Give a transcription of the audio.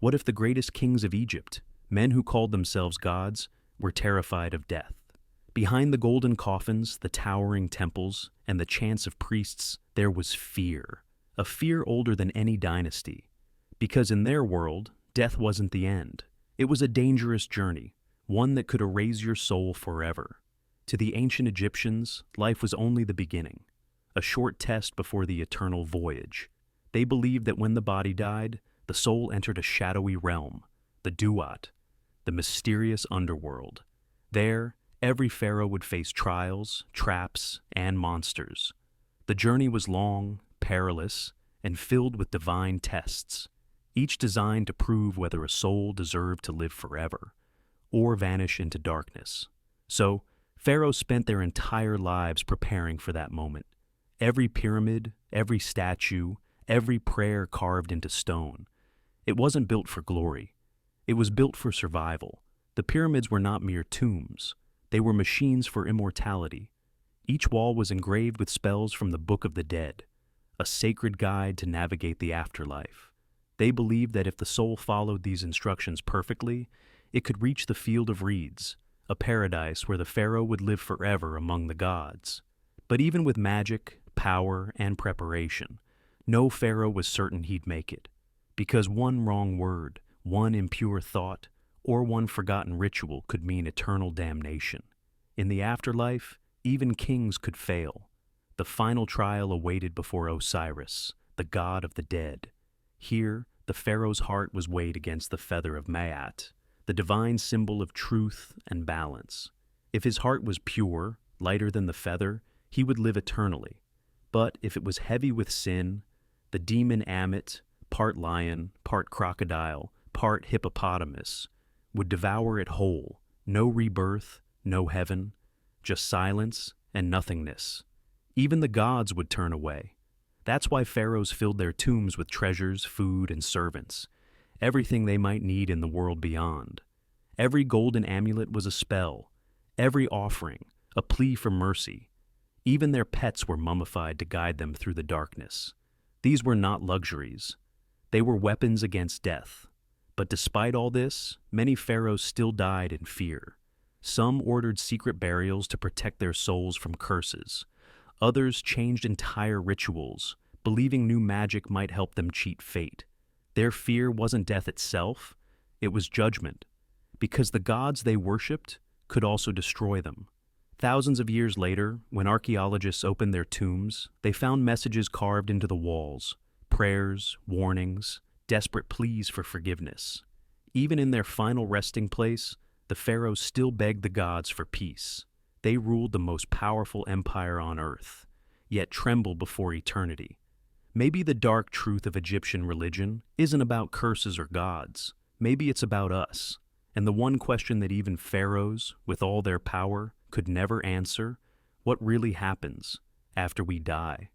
What if the greatest kings of Egypt, men who called themselves gods, were terrified of death? Behind the golden coffins, the towering temples, and the chants of priests, there was fear, a fear older than any dynasty. Because in their world, death wasn't the end. It was a dangerous journey, one that could erase your soul forever. To the ancient Egyptians, life was only the beginning, a short test before the eternal voyage. They believed that when the body died, the soul entered a shadowy realm, the Duat, the mysterious underworld. There, every pharaoh would face trials, traps, and monsters. The journey was long, perilous, and filled with divine tests, each designed to prove whether a soul deserved to live forever or vanish into darkness. So, pharaohs spent their entire lives preparing for that moment. Every pyramid, every statue, every prayer carved into stone. It wasn't built for glory. It was built for survival. The pyramids were not mere tombs. They were machines for immortality. Each wall was engraved with spells from the Book of the Dead, a sacred guide to navigate the afterlife. They believed that if the soul followed these instructions perfectly, it could reach the field of reeds, a paradise where the pharaoh would live forever among the gods. But even with magic, power, and preparation, no pharaoh was certain he'd make it, because one wrong word, one impure thought, or one forgotten ritual could mean eternal damnation. In the afterlife, even kings could fail. The final trial awaited before Osiris, the god of the dead. Here, the pharaoh's heart was weighed against the feather of Maat, the divine symbol of truth and balance. If his heart was pure, lighter than the feather, he would live eternally. But if it was heavy with sin, the demon Ammit, part lion, part crocodile, part hippopotamus, would devour it whole. No rebirth, no heaven, just silence and nothingness. Even the gods would turn away. That's why pharaohs filled their tombs with treasures, food, and servants, everything they might need in the world beyond. Every golden amulet was a spell, every offering a plea for mercy. Even their pets were mummified to guide them through the darkness. These were not luxuries. They were weapons against death. But despite all this, many pharaohs still died in fear. Some ordered secret burials to protect their souls from curses. Others changed entire rituals, believing new magic might help them cheat fate. Their fear wasn't death itself, it was judgment, because the gods they worshipped could also destroy them. Thousands of years later, when archaeologists opened their tombs, they found messages carved into the walls, prayers, warnings, desperate pleas for forgiveness. Even in their final resting place, the pharaohs still begged the gods for peace. They ruled the most powerful empire on earth, yet trembled before eternity. Maybe the dark truth of Egyptian religion isn't about curses or gods. Maybe it's about us. And the one question that even pharaohs, with all their power, could never answer: what really happens after we die?